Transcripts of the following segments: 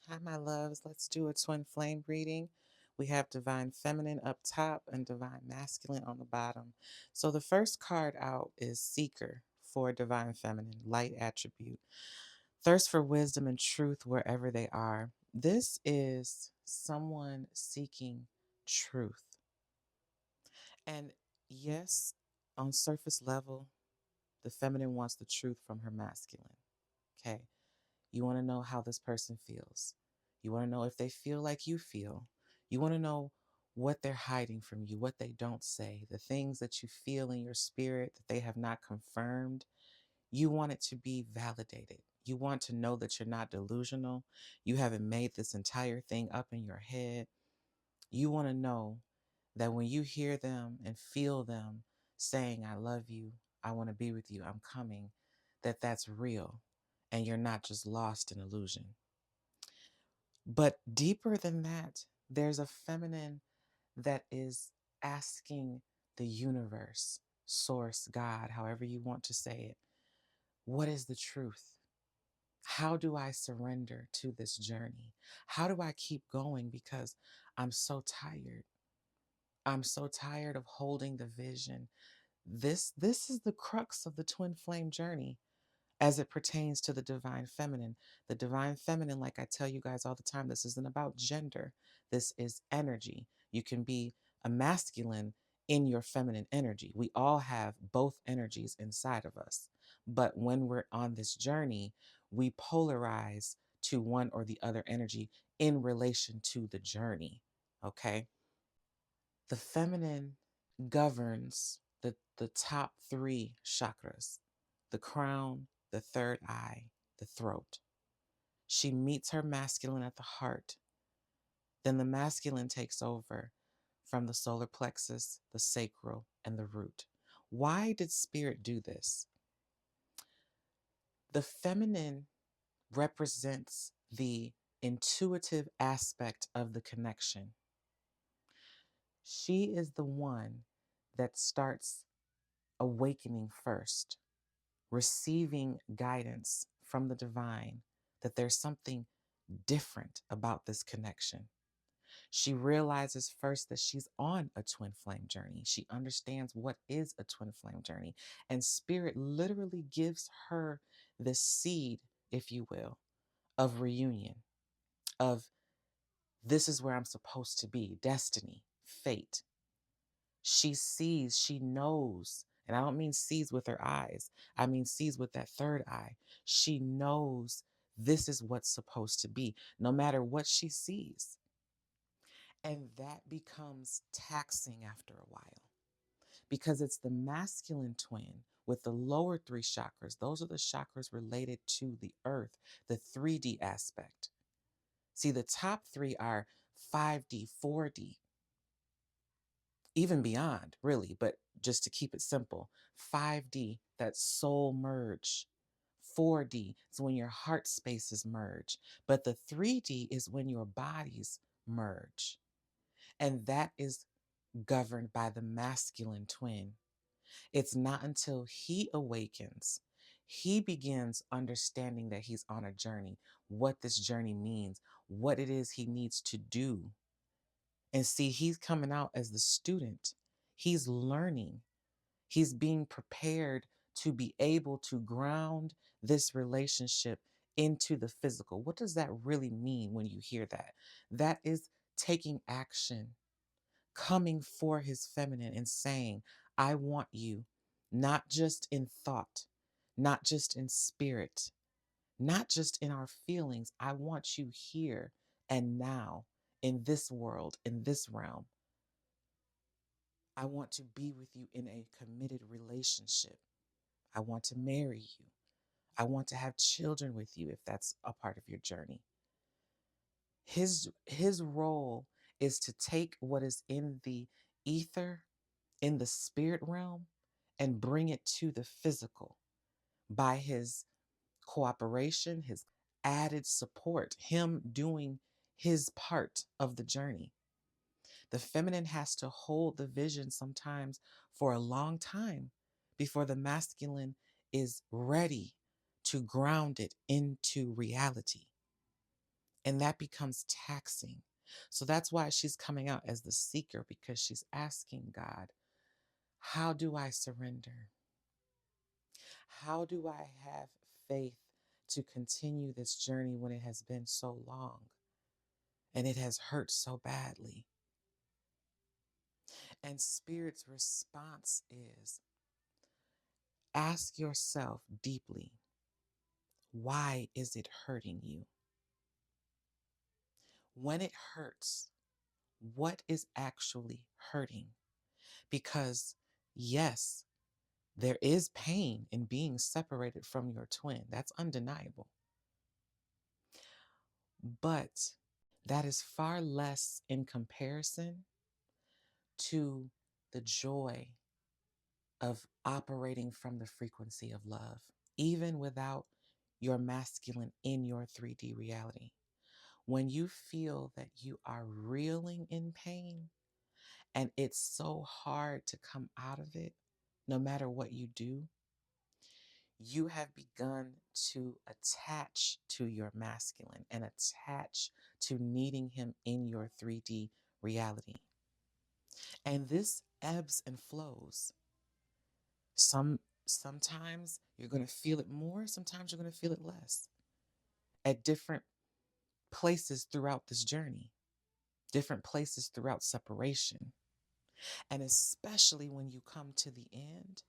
Hi, my loves. Let's do a twin flame reading. We have divine feminine up top and divine masculine on the bottom. So the first card out is Seeker for divine feminine, light attribute. Thirst for wisdom and truth wherever they are. This is someone seeking truth. And yes, on surface level, the feminine wants the truth from her masculine. Okay. You want to know how this person feels. You want to know if they feel like you feel. You want to know what they're hiding from you, what they don't say, the things that you feel in your spirit that they have not confirmed. You want it to be validated. You want to know that you're not delusional. You haven't made this entire thing up in your head. You want to know that when you hear them and feel them saying, I love you, I want to be with you, I'm coming, that that's real and you're not just lost in illusion. But deeper than that, there's a feminine that is asking the universe, source, God, however you want to say it, what is the truth? How do I surrender to this journey? How do I keep going? Because I'm so tired. I'm so tired of holding the vision. This is the crux of the twin flame journey as it pertains to the divine feminine. The divine feminine, like I tell you guys all the time, this isn't about gender. This is energy. You can be a masculine in your feminine energy. We all have both energies inside of us. But when we're on this journey, we polarize to one or the other energy in relation to the journey. Okay? The feminine governs the top three chakras: the crown, the third eye, the throat. She meets her masculine at the heart. Then the masculine takes over from the solar plexus, the sacral, and the root. Why did spirit do this? The feminine represents the intuitive aspect of the connection. She is the one that starts awakening first, receiving guidance from the divine that there's something different about this connection. She realizes first that she's on a twin flame journey. She understands what is a twin flame journey. And spirit literally gives her the seed, if you will, of reunion, of this is where I'm supposed to be, destiny, fate. She sees, she knows, and I don't mean sees with her eyes, I mean sees with that third eye. She knows this is what's supposed to be, no matter what she sees. And that becomes taxing after a while because it's the masculine twin with the lower three chakras. Those are the chakras related to the earth, the 3D aspect. See, the top three are 5D, 4D, even beyond, really, but just to keep it simple, 5D, that soul merge. 4D is when your heart spaces merge, but the 3D is when your bodies merge. And that is governed by the masculine twin. It's not until he awakens, he begins understanding that he's on a journey, what this journey means, what it is he needs to do. And see, he's coming out as the student. He's learning. He's being prepared to be able to ground this relationship into the physical. What does that really mean when you hear that? That is taking action, coming for his feminine and saying, I want you, not just in thought, not just in spirit, not just in our feelings. I want you here and now in this world, in this realm. I want to be with you in a committed relationship. I want to marry you. I want to have children with you if that's a part of your journey. His role is to take what is in the ether, in the spirit realm, and bring it to the physical by his cooperation, his added support, him doing his part of the journey. The feminine has to hold the vision sometimes for a long time before the masculine is ready to ground it into reality. And that becomes taxing. So that's why she's coming out as the seeker, because she's asking God, how do I surrender? How do I have faith to continue this journey when it has been so long and it has hurt so badly? And Spirit's response is, ask yourself deeply, why is it hurting you? When it hurts, what is actually hurting? Because, yes, there is pain in being separated from your twin. That's undeniable. But that is far less in comparison to the joy of operating from the frequency of love, even without your masculine in your 3D reality. When you feel that you are reeling in pain and it's so hard to come out of it, no matter what you do, you have begun to attach to your masculine and attach to needing him in your 3D reality. And this ebbs and flows. Sometimes you're going to feel it more, sometimes you're going to feel it less at different places throughout this journey, different places throughout separation. And especially when you come to the end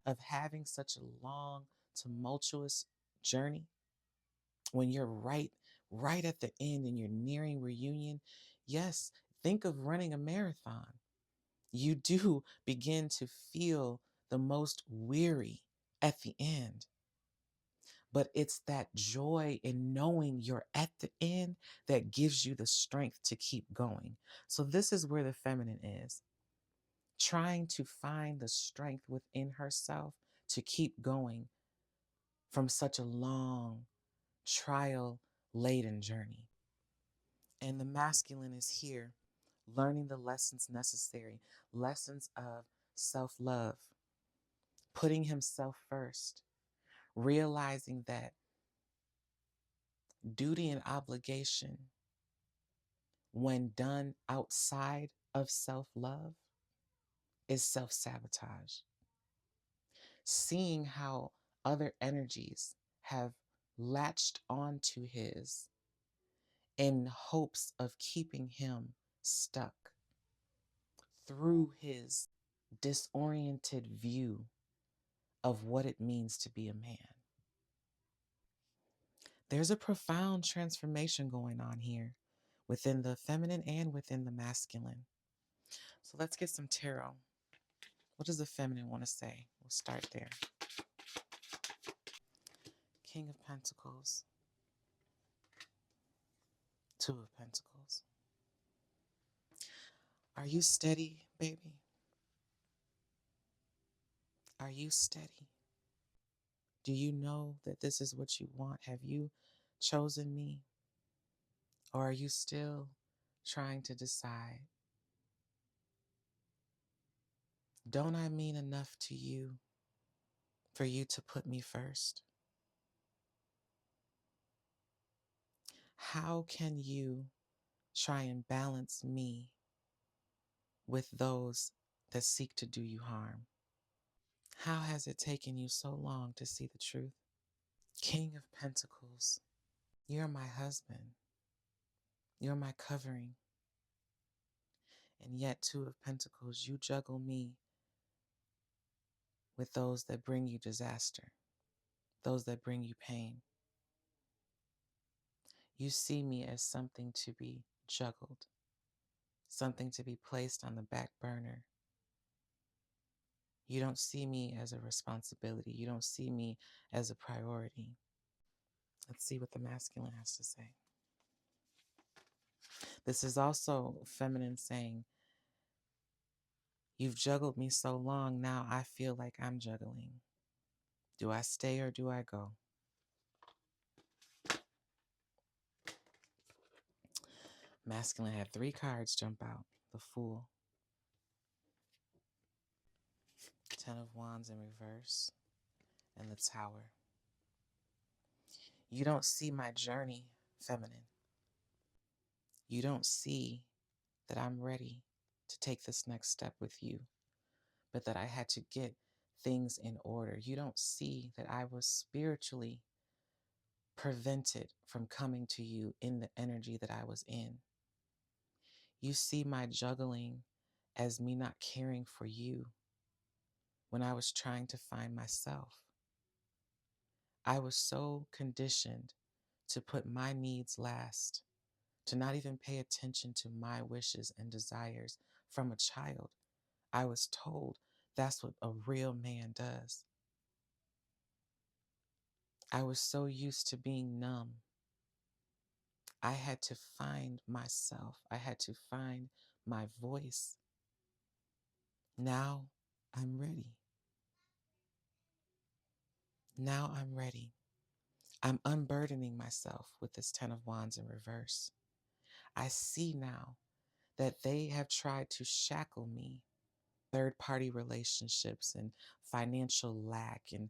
of having such a long, tumultuous journey, when you're right at the end and you're nearing reunion, yes, think of running a marathon. You do begin to feel the most weary at the end. But it's that joy in knowing you're at the end that gives you the strength to keep going. So this is where the feminine is, trying to find the strength within herself to keep going from such a long, trial laden journey. And the masculine is here, learning the lessons necessary, lessons of self love, putting himself first, realizing that duty and obligation, when done outside of self love, is self sabotage. Seeing how other energies have latched onto his in hopes of keeping him stuck through his disoriented view of what it means to be a man. There's a profound transformation going on here within the feminine and within the masculine. So let's get some tarot. What does the feminine want to say? We'll start there. King of Pentacles, Two of Pentacles. Are you steady, baby? Are you steady? Do you know that this is what you want? Have you chosen me? Or are you still trying to decide? Don't I mean enough to you for you to put me first? How can you try and balance me with those that seek to do you harm? How has it taken you so long to see the truth? King of Pentacles, you're my husband. You're my covering. And yet, Two of Pentacles, you juggle me with those that bring you disaster, those that bring you pain. You see me as something to be juggled, something to be placed on the back burner. You don't see me as a responsibility. You don't see me as a priority. Let's see what the masculine has to say. This is also feminine saying, you've juggled me so long, now I feel like I'm juggling. Do I stay or do I go? Masculine had 3 cards jump out. The Fool, 10 of Wands in reverse, and the Tower. You don't see my journey, feminine. You don't see that I'm ready to take this next step with you, but that I had to get things in order. You don't see that I was spiritually prevented from coming to you in the energy that I was in. You see my juggling as me not caring for you when I was trying to find myself. I was so conditioned to put my needs last, to not even pay attention to my wishes and desires from a child. I was told that's what a real man does. I was so used to being numb. I had to find myself. I had to find my voice. Now I'm ready. Now I'm ready. I'm unburdening myself with this 10 of Wands in reverse. I see now that they have tried to shackle me, third party relationships and financial lack, and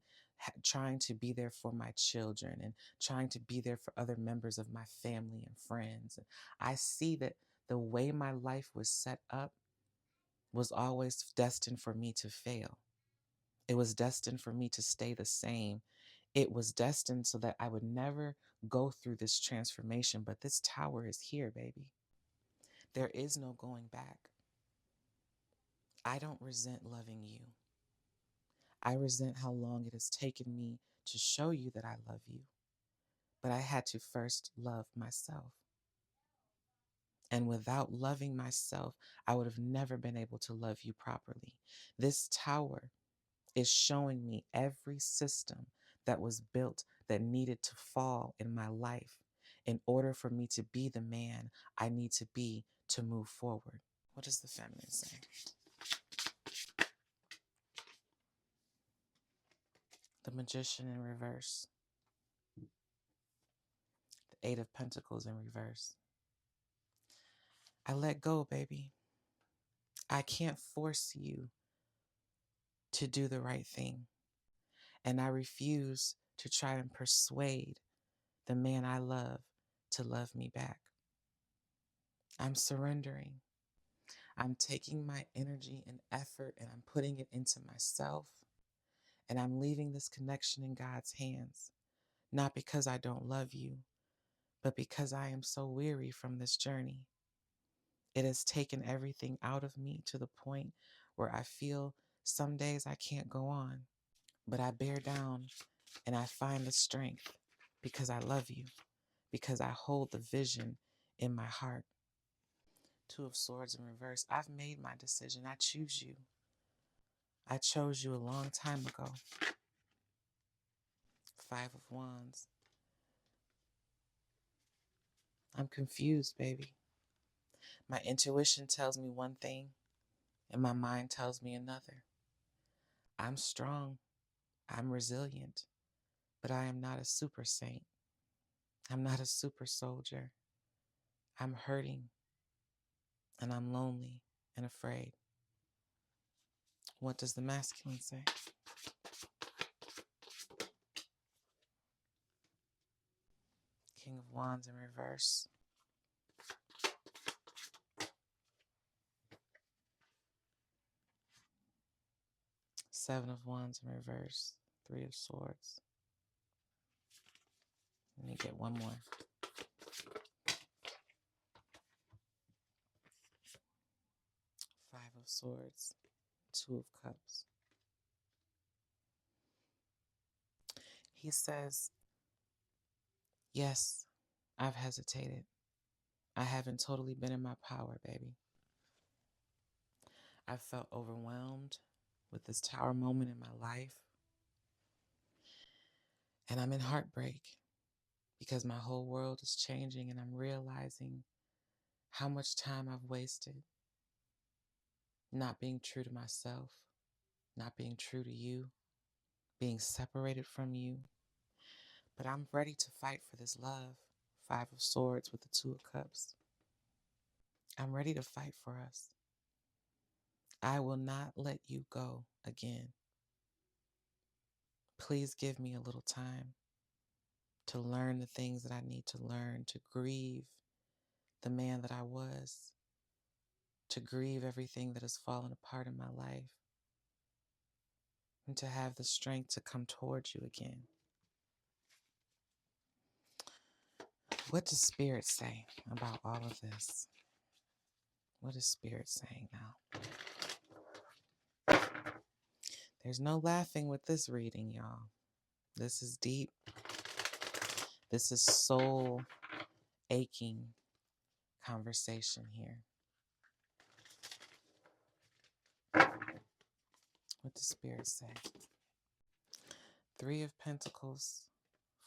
trying to be there for my children and trying to be there for other members of my family and friends. I see that the way my life was set up was always destined for me to fail. It was destined for me to stay the same. It was destined so that I would never go through this transformation. But this tower is here, baby. There is no going back. I don't resent loving you. I resent how long it has taken me to show you that I love you. But I had to first love myself. And without loving myself, I would have never been able to love you properly. This tower is showing me every system that was built that needed to fall in my life in order for me to be the man I need to be to move forward. What does the feminine say? The Magician in reverse. The Eight of Pentacles in reverse. I let go, baby. I can't force you to do the right thing. And I refuse to try and persuade the man I love to love me back. I'm surrendering. I'm taking my energy and effort and I'm putting it into myself. And I'm leaving this connection in God's hands. Not because I don't love you, but because I am so weary from this journey. It has taken everything out of me to the point where I feel some days I can't go on. But I bear down and I find the strength because I love you, because I hold the vision in my heart. Two of Swords in reverse. I've made my decision. I choose you. I chose you a long time ago. Five of Wands. I'm confused, baby. My intuition tells me one thing and my mind tells me another. I'm strong. I'm resilient. But I am not a super saint. I'm not a super soldier. I'm hurting and I'm lonely and afraid. What does the masculine say? King of Wands in reverse. Seven of Wands in reverse. Three of Swords. Let me get one more. Five of Swords. Two of Cups. He says, yes, I've hesitated. I haven't totally been in my power, baby. I felt overwhelmed with this tower moment in my life. And I'm in heartbreak because my whole world is changing and I'm realizing how much time I've wasted not being true to myself, not being true to you, being separated from you. But I'm ready to fight for this love. Five of Swords with the Two of Cups. I'm ready to fight for us. I will not let you go again. Please give me a little time to learn the things that I need to learn, to grieve, the man that I was, to grieve everything that has fallen apart in my life, and to have the strength to come towards you again. What does Spirit say about all of this? What is Spirit saying now? There's no laughing with this reading, y'all. This is deep. This is soul aching conversation here. What does Spirit say? 3 of Pentacles,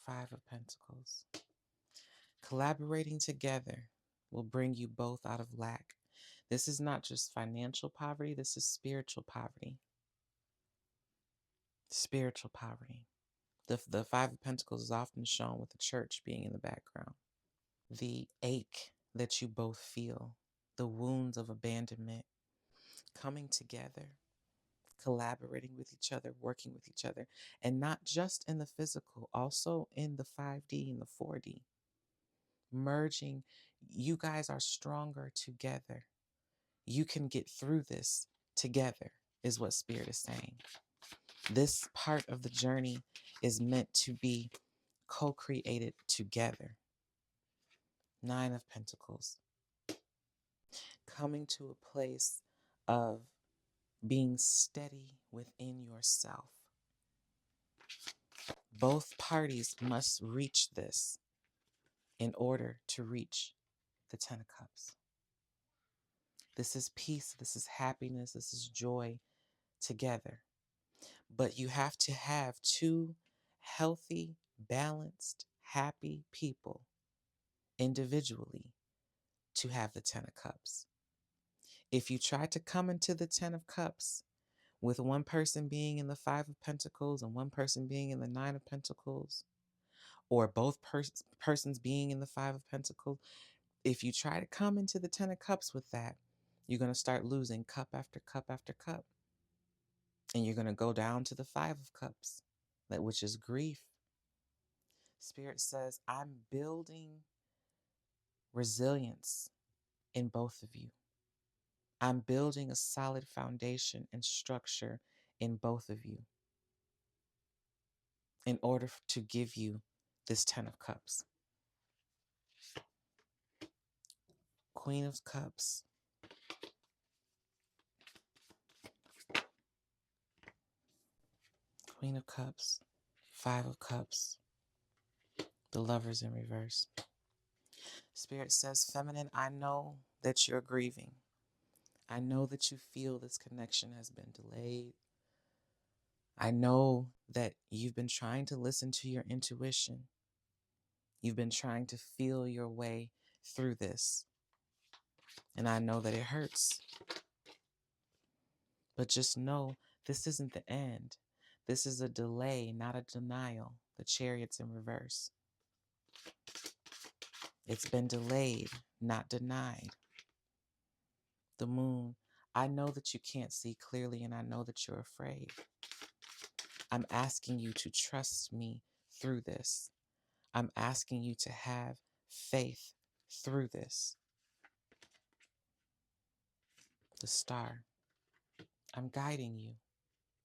5 of Pentacles. Collaborating together will bring you both out of lack. This is not just financial poverty, this is spiritual poverty. Spiritual poverty. The 5 of Pentacles is often shown with the church being in the background. The ache that you both feel, the wounds of abandonment, coming together, collaborating with each other, working with each other, and not just in the physical, also in the 5D and the 4D. Merging, you guys are stronger together. You can get through this together, is what Spirit is saying. This part of the journey is meant to be co-created together. 9 of Pentacles. Coming to a place of being steady within yourself. Both parties must reach this in order to reach the 10 of Cups. This is peace, this is happiness, this is joy together. But you have to have 2 healthy, balanced, happy people individually to have the 10 of Cups. If you try to come into the 10 of Cups with one person being in the 5 of Pentacles and one person being in the 9 of Pentacles, or both persons being in the 5 of Pentacles, if you try to come into the 10 of Cups with that, you're going to start losing cup after cup after cup. And you're going to go down to the 5 of Cups, which is grief. Spirit says, I'm building resilience in both of you. I'm building a solid foundation and structure in both of you in order to give you this 10 of Cups. Queen of Cups. Queen of Cups. 5 of Cups. The Lovers in reverse. Spirit says, Feminine, I know that you're grieving. I know that you feel this connection has been delayed. I know that you've been trying to listen to your intuition. You've been trying to feel your way through this. And I know that it hurts. But just know this isn't the end. This is a delay, not a denial. The Chariot's in reverse. It's been delayed, not denied. The Moon, I know that you can't see clearly and I know that you're afraid. I'm asking you to trust me through this. I'm asking you to have faith through this. The Star, I'm guiding you.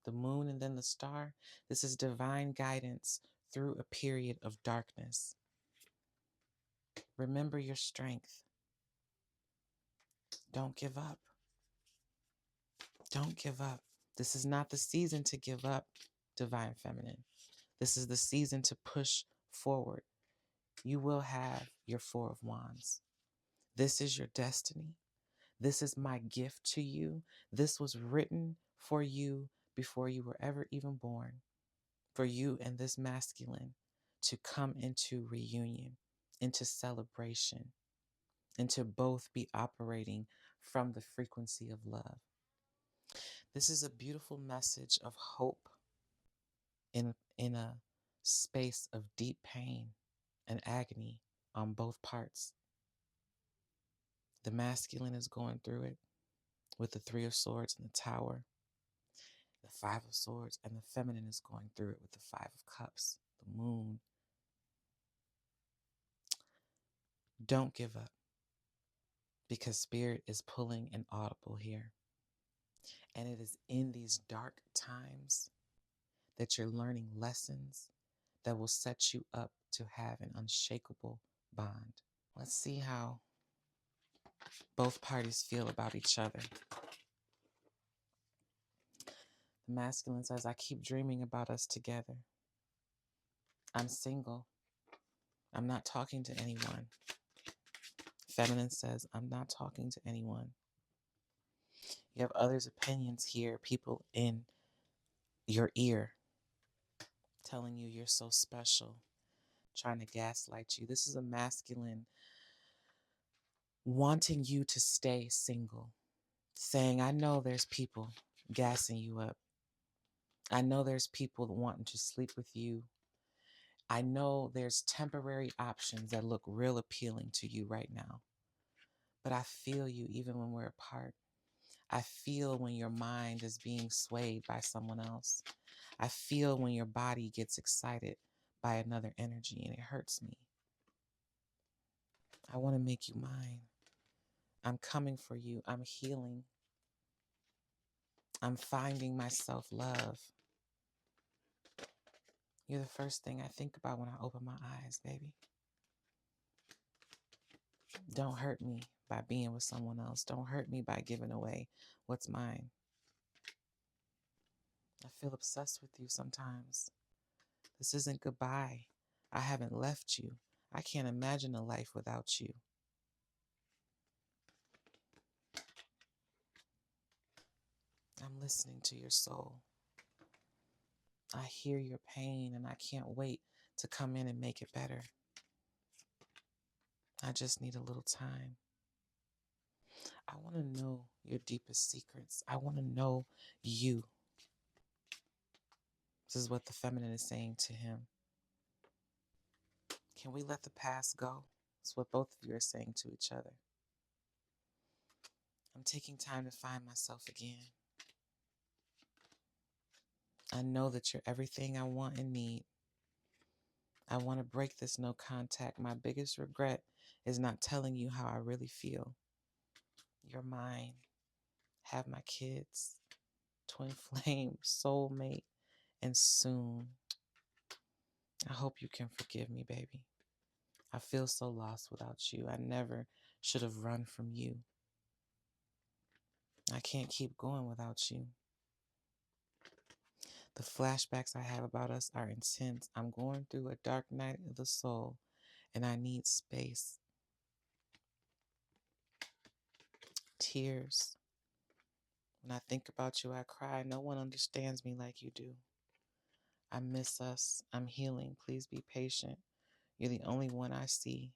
The Moon and then the Star, this is divine guidance through a period of darkness. Remember your strength. Don't give up. Don't give up. This is not the season to give up, Divine Feminine. This is the season to push forward. You will have your 4 of Wands. This is your destiny. This is my gift to you. This was written for you before you were ever even born. For you and this masculine to come into reunion, into celebration, and to both be operating from the frequency of love. This is a beautiful message of hope in a space of deep pain and agony on both parts. The masculine is going through it with the 3 of Swords and the Tower, the 5 of Swords, and the feminine is going through it with the 5 of Cups, the Moon. Don't give up. because Spirit is pulling an audible here. And it is in these dark times that you're learning lessons that will set you up to have an unshakable bond. Let's see how both parties feel about each other. The masculine says, I keep dreaming about us together. I'm single. I'm not talking to anyone. Feminine says, I'm not talking to anyone. You have others' opinions here, people in your ear telling you you're so special, trying to gaslight you. This is a masculine wanting you to stay single, saying, I know there's people gassing you up. I know there's people wanting to sleep with you. I know there's temporary options that look real appealing to you right now. But I feel you even when we're apart. I feel when your mind is being swayed by someone else. I feel when your body gets excited by another energy, and it hurts me. I want to make you mine. I'm coming for you. I'm healing. I'm finding my self-love. You're the first thing I think about when I open my eyes, baby. Don't hurt me by being with someone else. Don't hurt me by giving away what's mine. I feel obsessed with you sometimes. This isn't goodbye. I haven't left you. I can't imagine a life without you. I'm listening to your soul. I hear your pain and I can't wait to come in and make it better. I just need a little time. I want to know your deepest secrets. I want to know you. This is what the feminine is saying to him. Can we let the past go? That's what both of you are saying to each other. I'm taking time to find myself again. I know that you're everything I want and need. I want to break this no contact. My biggest regret is not telling you how I really feel. You're mine. Have my kids. Twin flame, soulmate, and soon. I hope you can forgive me, baby. I feel so lost without you. I never should have run from you. I can't keep going without you. The flashbacks I have about us are intense. I'm going through a dark night of the soul, and I need space. Tears. When I think about you, I cry. No one understands me like you do. I miss us. I'm healing. Please be patient. You're the only one I see,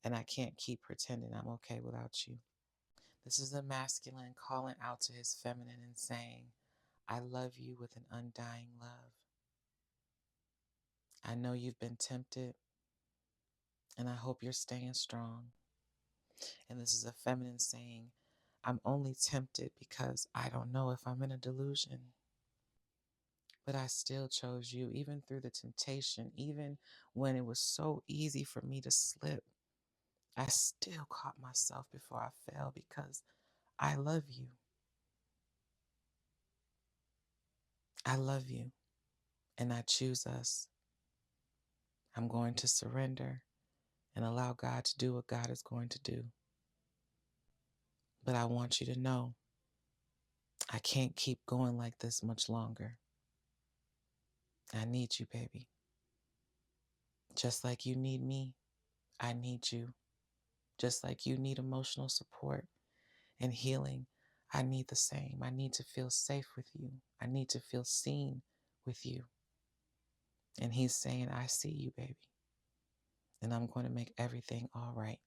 and I can't keep pretending I'm okay without you. This is a masculine calling out to his feminine and saying, I love you with an undying love. I know you've been tempted, and I hope you're staying strong. And this is a feminine saying, I'm only tempted because I don't know if I'm in a delusion. But I still chose you, even through the temptation, even when it was so easy for me to slip. I still caught myself before I fell because I love you. I love you, and I choose us. I'm going to surrender and allow God to do what God is going to do. But I want you to know I can't keep going like this much longer. I need you, baby. Just like you need me, I need you. Just like you need emotional support and healing, I need the same. I need to feel safe with you. I need to feel seen with you. And he's saying, I see you, baby. And I'm going to make everything all right.